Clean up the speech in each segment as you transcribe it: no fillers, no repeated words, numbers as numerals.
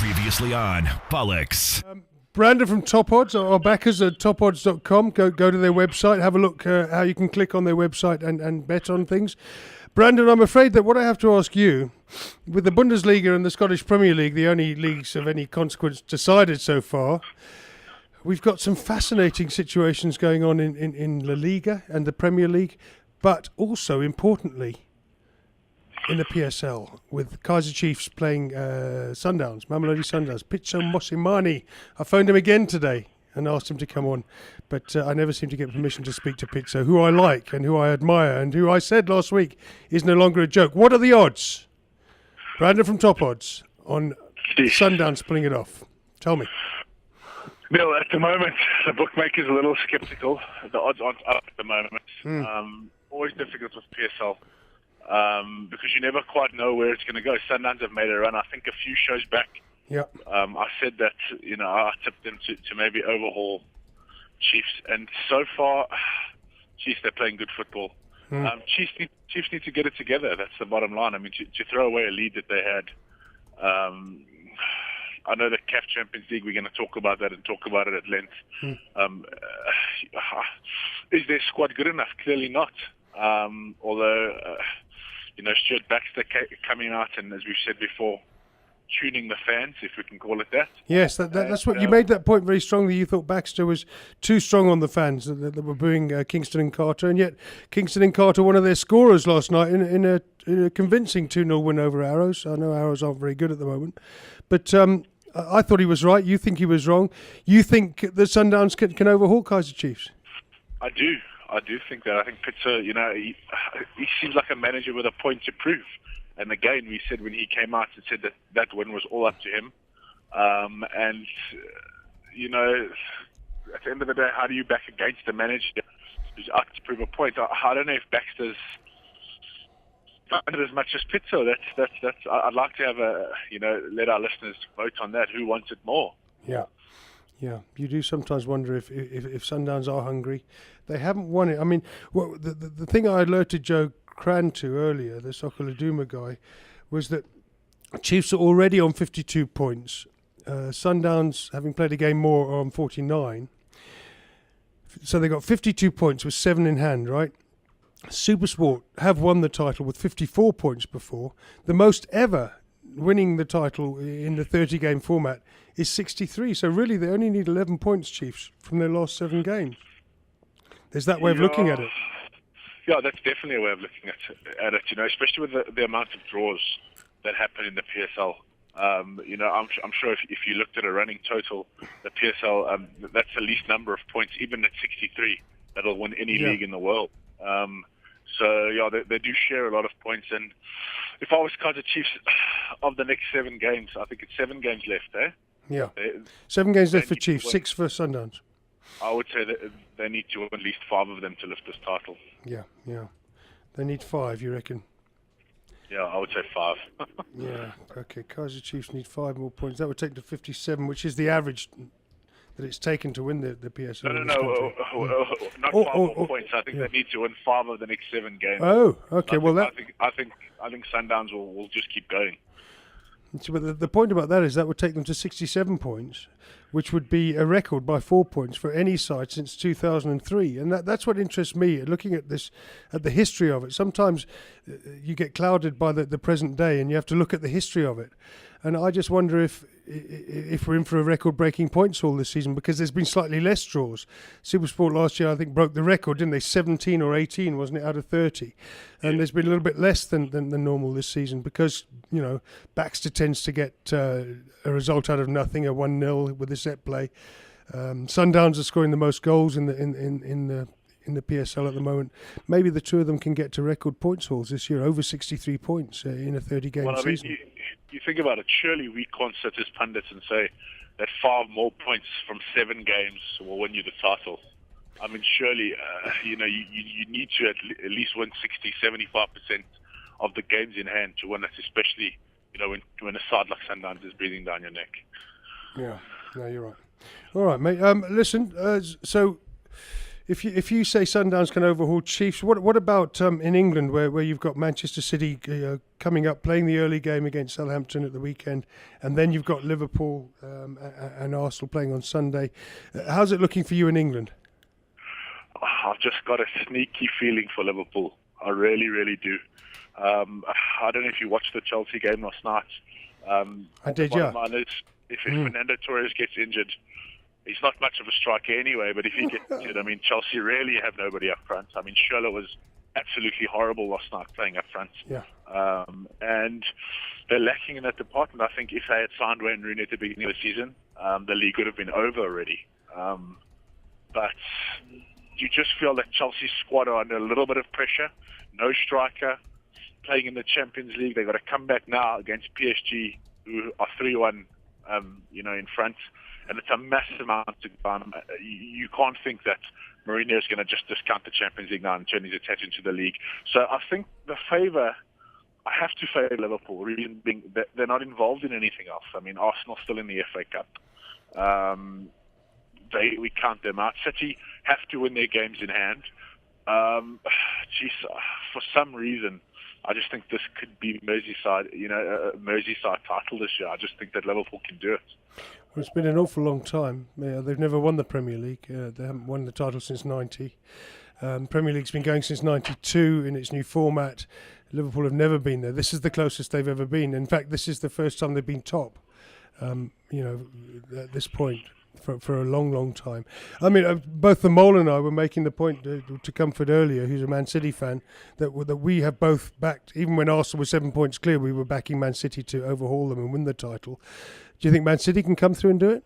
Previously on Bollocks. Brandon from Top Odds, or backers at tokodds.com. Go to their website, have a look how you can click on their website and bet on things. Brandon, I'm afraid that what I have to ask you, with the Bundesliga and the Scottish Premier League, the only leagues of any consequence decided so far, we've got some fascinating situations going on in La Liga and the Premier League, but also, importantly, in the PSL, with Kaiser Chiefs playing Sundowns, Mamelodi Sundowns. Pizzo Mosimani. I phoned him again today and asked him to come on, but I never seem to get permission to speak to Pizzo, who I like and who I admire and who I said last week is no longer a joke. What are the odds, Brandon from Top Odds, on Sundowns pulling it off? Tell me. Neil, at the moment, the bookmaker's a little sceptical. The odds aren't up at the moment. Always difficult with PSL. Because you never quite know where it's going to go. Sundowns have made a run. I think a few shows back, I said that I tipped them to maybe overhaul Chiefs, and so far, Chiefs, they're playing good football. Chiefs need to get it together. That's the bottom line. I mean, to throw away a lead that they had. I know the CAF Champions League. We're going to talk about that and talk about it at length. Is their squad good enough? Clearly not. Although, Stuart Baxter coming out and, as we've said before, tuning the fans, if we can call it that. Yes, that's what you made that point very strongly. You thought Baxter was too strong on the fans that were booing Kingston and Carter, and yet Kingston and Carter, one of their scorers last night in a convincing 2-0 win over Arrows. I know Arrows aren't very good at the moment, but I thought he was right. You think he was wrong. You think the Sundowns can overhaul Kaiser Chiefs? I do think that. I think Pizzo, he seems like a manager with a point to prove. And again, we said when he came out and said that win was all up to him. At the end of the day, how do you back against a manager who's out to prove a point? I don't know if Baxter's funded as much as Pizzo. That's. I'd like to have let our listeners vote on that. Who wants it more? Yeah. Yeah, you do sometimes wonder if Sundowns are hungry. They haven't won it. I mean, the thing I alerted Joe Cran to earlier, the Sokoladuma guy, was that Chiefs are already on 52 points. Sundowns, having played a game more, are on 49. So they got 52 points with 7 in hand, right? SuperSport have won the title with 54 points before. The most ever winning the title in the 30-game format is 63. So really, they only need 11 points, Chiefs, from their last 7 games. There's that way of looking at it. Yeah, that's definitely a way of looking at it. Especially with the amount of draws that happen in the PSL. I'm sure if you looked at a running total, the PSL, that's the least number of points, even at 63, that'll win any league in the world. They do share a lot of points. And if I was Kaiser Chiefs, of the next 7 games, I think it's 7 games left, eh? Yeah. 7 games left for Chiefs, 6 for Sundowns. I would say that they need to win at least 5 of them to lift this title. Yeah. They need 5, you reckon? Yeah, I would say 5. Yeah, okay. Kaiser Chiefs need 5 more points. That would take to 57, which is the average that it's taken to win the PSL. No, not 5 more points. I think they need to win 5 of the next 7 games. Oh, okay. I think Sundowns will just keep going. But the point about that is that would take them to 67 points, which would be a record by 4 points for any side since 2003. And that's what interests me, looking at this, at the history of it. Sometimes you get clouded by the present day and you have to look at the history of it. And I just wonder if we're in for a record-breaking points haul this season, because there's been slightly less draws. SuperSport last year, I think, broke the record, didn't they? 17 or 18, wasn't it, out of 30? And there's been a little bit less than normal this season because, Baxter tends to get a result out of nothing, a 1-0 with the set play. Sundowns are scoring the most goals in the PSL at the moment. Maybe the two of them can get to record points hauls this year, over 63 points in a 30-game season. You think about it, surely we can't sit as pundits and say that 5 more points from 7 games will win you the title. I mean, surely, you need to at least win 60-75% of the games in hand to win it, especially, when a side like Sundowns is breathing down your neck. Yeah, no, you're right. All right, mate. Listen, so If you say Sundowns can overhaul Chiefs, what about in England where you've got Manchester City coming up, playing the early game against Southampton at the weekend, and then you've got Liverpool and Arsenal playing on Sunday. How's it looking for you in England? I've just got a sneaky feeling for Liverpool. I really, really do. I don't know if you watched the Chelsea game last night. I did, yeah. If Fernando Torres gets injured, he's not much of a striker anyway, but if he gets injured, I mean, Chelsea really have nobody up front. I mean, Schürrle was absolutely horrible last night playing up front. Yeah. And they're lacking in that department. I think if they had signed Wayne Rooney at the beginning of the season, the league would have been over already. But you just feel that Chelsea's squad are under a little bit of pressure. No striker, playing in the Champions League. They've got to come back now against PSG, who are 3-1, in front. And it's a massive amount to go. You can't think that Mourinho is going to just discount the Champions League now and turn his attention to the league. So I think I have to favour Liverpool, reason being that they're not involved in anything else. I mean, Arsenal's still in the FA Cup. We count them out. City have to win their games in hand. For some reason, I just think this could be Merseyside, a Merseyside title this year. I just think that Liverpool can do it. Well, it's been an awful long time. They've never won the Premier League. They haven't won the title since 90. Premier League's been going since 92 in its new format. Liverpool have never been there. This is the closest they've ever been. In fact, this is the first time they've been top, at this point. For a long, long time. I mean, both the Mole and I were making the point to Comfort earlier, who's a Man City fan, that we have both backed, even when Arsenal was 7 points clear, we were backing Man City to overhaul them and win the title. Do you think Man City can come through and do it?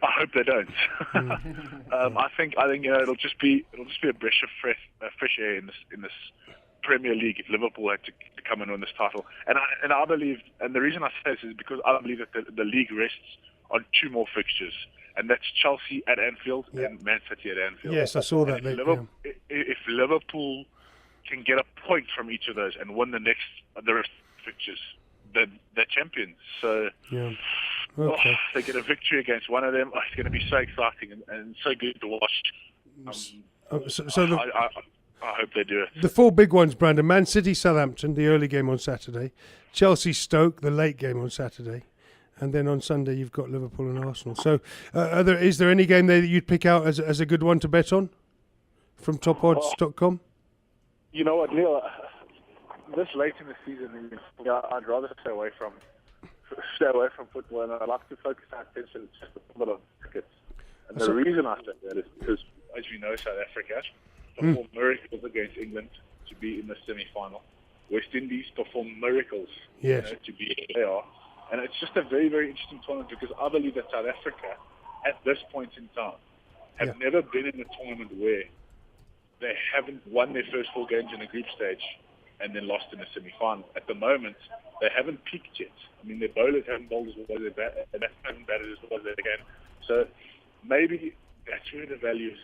I hope they don't. I think it'll just be a breath of fresh air in this Premier League if Liverpool had to come and win this title. And I believe, and the reason I say this is because I believe that the league rests on two more fixtures, and that's Chelsea at Anfield and Man City at Anfield. Yes, I saw that. If Liverpool can get a point from each of those and win the rest of the fixtures, then they're champions. So they get a victory against one of them. It's going to be so exciting and so good to watch. I hope they do it. The four big ones, Brandon: Man City, Southampton, the early game on Saturday; Chelsea, Stoke, the late game on Saturday. And then on Sunday you've got Liverpool and Arsenal. So, is there any game there that you'd pick out as a good one to bet on from tokodds.com? You know what, Neil? This late in the season, I'd rather stay away from football, and I like to focus our attention just a little on cricket. And the reason I say that is because, as we know, South Africa performed miracles against England to be in the semi-final. West Indies performed miracles to be where they are. And it's just a very, very interesting tournament because I believe that South Africa, at this point in time, have never been in a tournament where they haven't won their first four games in the group stage and then lost in the semi-final. At the moment, they haven't peaked yet. I mean, their bowlers haven't bowled as well as they bat, and they haven't batted as well as they can. So maybe that's where the value is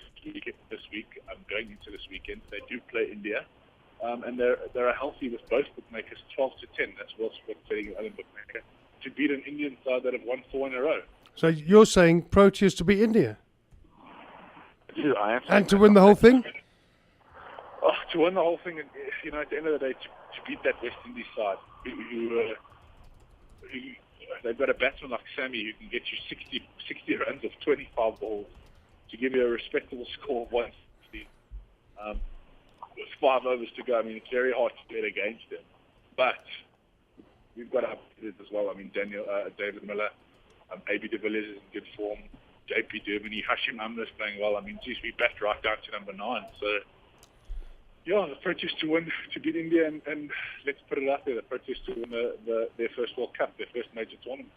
this week. Going into this weekend, they do play India. And they're healthy with both bookmakers, 12-10. That's World Sport Betting other bookmaker, to beat an Indian side that have won 4 in a row. So you're saying Proteas to beat India? I am. And to win the whole thing? To win the whole thing, at the end of the day, to beat that West Indies side, who they've got a batsman like Sammy who can get you 60 runs of 25 balls to give you a respectable score of 160. With 5 overs to go, I mean, it's very hard to bet against them. But we've got up to it as well. I mean, David Miller, AB de Villiers is in good form, JP Durban, Hashim Amla's playing well. I mean, geez, we backed right down to number 9. So, the Proteas to win, to beat India, and let's put it out there, the Proteas to win their first World Cup, their first major tournament.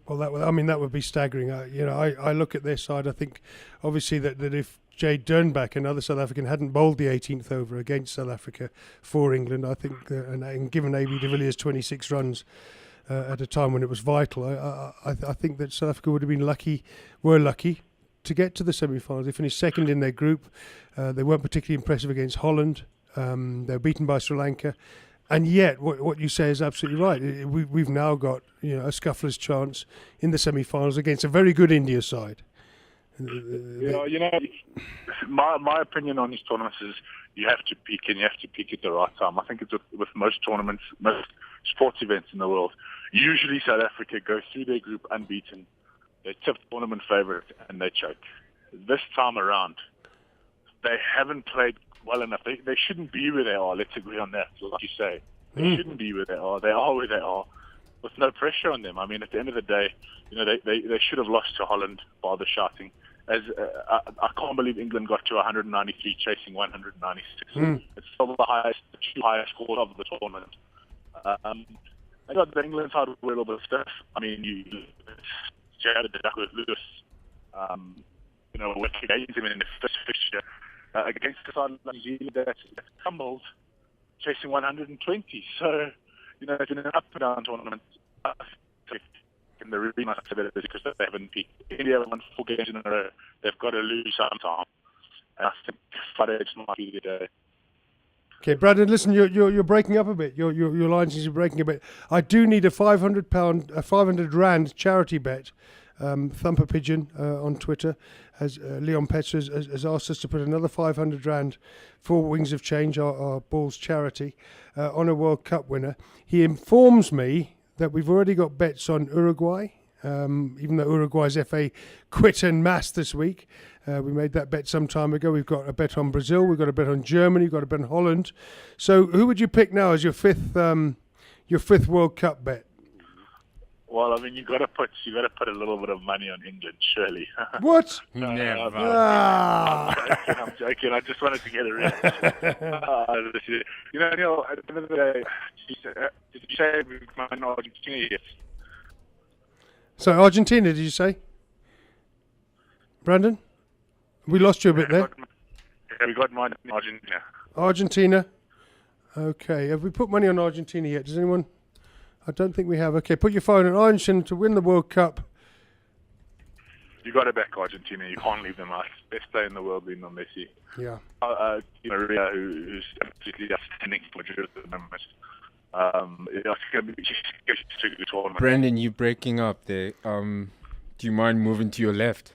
Well, that would be staggering. I look at their side. I think, obviously, that if Jay Dernbach, another South African, hadn't bowled the 18th over against South Africa for England, I think, and given AB de Villiers 26 runs at a time when it was vital, I think that South Africa would have been lucky to get to the semi-finals. They finished second in their group. They weren't particularly impressive against Holland. They were beaten by Sri Lanka. And yet, what you say is absolutely right. We've now got a scuffler's chance in the semi-finals against a very good India side. My opinion on these tournaments is you have to peak, and you have to peak at the right time. I think it's with most tournaments, most sports events in the world. Usually South Africa goes through their group unbeaten. They tip tournament favourite and they choke. This time around, they haven't played well enough. They shouldn't be where they are. Let's agree on that, like you say. They shouldn't be where they are. They are where they are, with no pressure on them. I mean, at the end of the day, they should have lost to Holland by the shouting. I can't believe England got to 193 chasing 196. It's still the two highest scores of the tournament. I got the England side were a little bit stiff. I mean, you had a duck with Lewis, working against him in the first fixture against the side of New Zealand that's tumbled, chasing 120. So, it's been an up and down tournament. And the really nice of it is because they haven't peaked. India won 4 games in a row. They've got to lose sometime. And I think Friday might be the day. Okay, Brandon, listen, you're breaking up a bit. Your line seems to be breaking a bit. I do need a £500 charity bet. Thumper Pigeon on Twitter, Leon Peters has asked us to put another £500 for Wings of Change, our Balls charity, on a World Cup winner. He informs me that we've already got bets on Uruguay, even though Uruguay's FA quit en masse this week. We made that bet some time ago. We've got a bet on Brazil. We've got a bet on Germany. We've got a bet on Holland. So who would you pick now as your fifth World Cup bet? Well, I mean, you got to put a little bit of money on England, surely. What? Never. I'm joking. I just wanted to get it right. Neil, at the end of the day, did you say we might not Argentina yet? So Argentina, did you say? Brandon? We lost you a bit there. We got mine in Argentina. Argentina. Okay. Have we put money on Argentina yet? Does anyone? I don't think we have. Okay, put your phone on Argentina to win the World Cup. You got to back Argentina. You can't leave them out. Best player in the world, Lionel Messi. Yeah. Maria, who's absolutely outstanding for Madrid at the moment. It's going to be a good tournament. Brandon, you're breaking up there. Do you mind moving to your left?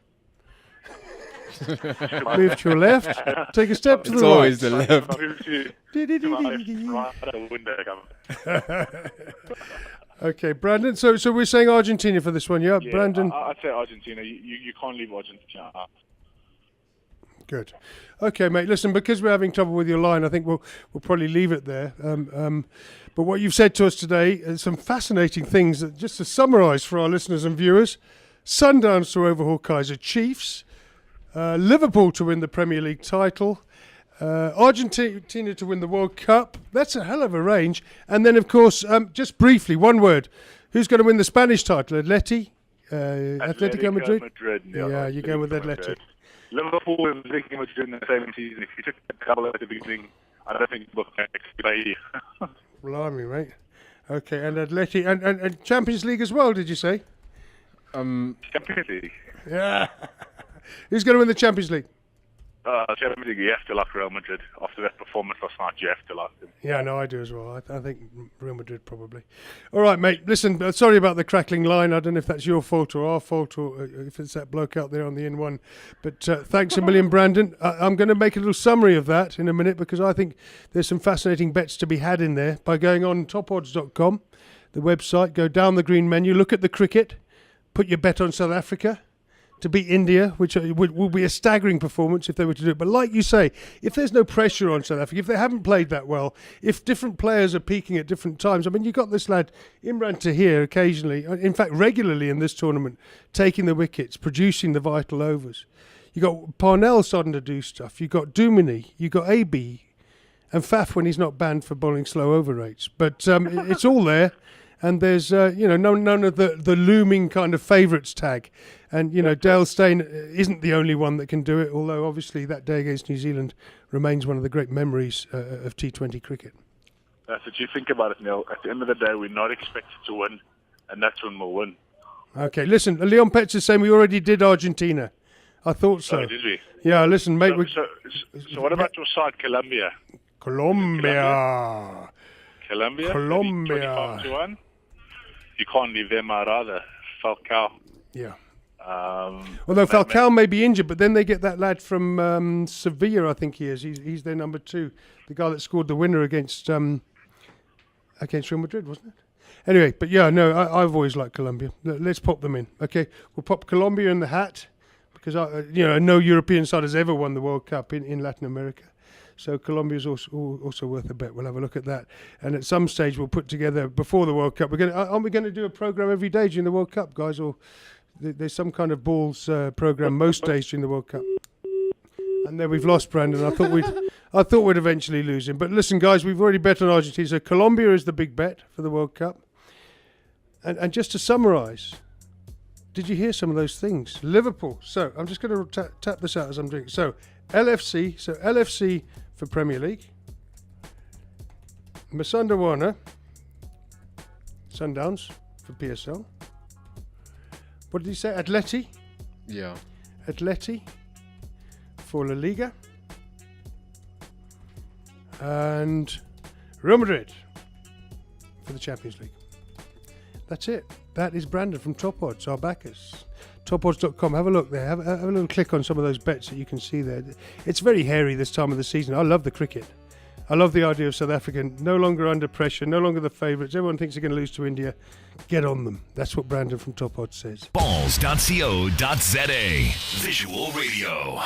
Move to your left. Take a step to the It's right. always the left. Okay, Brandon. So we're saying Argentina for this one, yeah? Brandon. I'd say Argentina. You can't leave Argentina out. Good. Okay, mate. Listen, because we're having trouble with your line, I think we'll probably leave it there. But what you've said to us today is some fascinating things. That, just to summarise for our listeners and viewers: Sundowns to overhaul Kaizer Chiefs. Liverpool to win the Premier League title, Argentina to win the World Cup. That's a hell of a range. And then, of course, just briefly, one word. Who's going to win the Spanish title? Atletico Madrid? Yeah, you're going with Atletico. Liverpool and Atletico Madrid in the same season. If you took the double at the beginning, I don't think both can play. Blimey, mate. Okay, and Atletico and Champions League as well, did you say? Champions League. Yeah. Who's going to win the Champions League? Champions League, you have to like Real Madrid. After that performance last night, you have to like them. Yeah, no, I do as well. I think Real Madrid probably. All right, mate. Listen, sorry about the crackling line. I don't know if that's your fault or our fault or if it's that bloke out there on the N1. But thanks a million, Brandon. I'm going to make a little summary of that in a minute because I think there's some fascinating bets to be had in there by going on tokodds.com, the website, go down the green menu, look at the cricket, put your bet on South Africa to beat India, which will be a staggering performance if they were to do it. But like you say, if there's no pressure on South Africa, if they haven't played that well, if different players are peaking at different times, I mean, you've got this lad, Imran Tahir, occasionally, in fact, regularly in this tournament, taking the wickets, producing the vital overs. You've got Parnell starting to do stuff. You've got Duminy. You've got AB. And Faf when he's not banned for bowling slow over rates. But it's all there. And there's, none of the looming kind of favourites tag. And, Dale Steyn isn't the only one that can do it, although obviously that day against New Zealand remains one of the great memories of T20 cricket. That's what you think about it, Neil. At the end of the day, we're not expected to win, and that's when we'll win. Okay, listen, Leon Petz is saying we already did Argentina. I thought so. Oh, did we? Yeah, listen, mate. So what about your side, Colombia? Colombia. 25-1. You can't leave them out either. Falcao. Yeah. Although Falcao may be injured, but then they get that lad from Sevilla, I think he is. He's their number 2, the guy that scored the winner against Real Madrid, wasn't it? Anyway, but yeah, no, I've always liked Colombia. Let's pop them in, okay? We'll pop Colombia in the hat because no European side has ever won the World Cup in Latin America. So Colombia's also worth a bet. We'll have a look at that, and at some stage we'll put together before the World Cup. Aren't we going to do a program every day during the World Cup, guys? Or there's some kind of balls program most days during the World Cup. And then we've lost Brandon. I thought we'd eventually lose him. But listen, guys, we've already bet on Argentina. So Colombia is the big bet for the World Cup. And just to summarise, did you hear some of those things? Liverpool. So I'm just going to tap this out as I'm doing it. So LFC for Premier League. Masandawana, Sundowns for PSL. What did he say? Atleti? Yeah. Atleti for La Liga. And Real Madrid for the Champions League. That's it. That is Brandon from Top Odds, our backers. TopOdds.com. Have a look there. Have a little click on some of those bets that you can see there. It's very hairy this time of the season. I love the cricket. I love the idea of South Africa no longer under pressure, no longer the favourites. Everyone thinks they're going to lose to India. Get on them. That's what Brandon from Top Odds says. Balls.co.za. Visual Radio.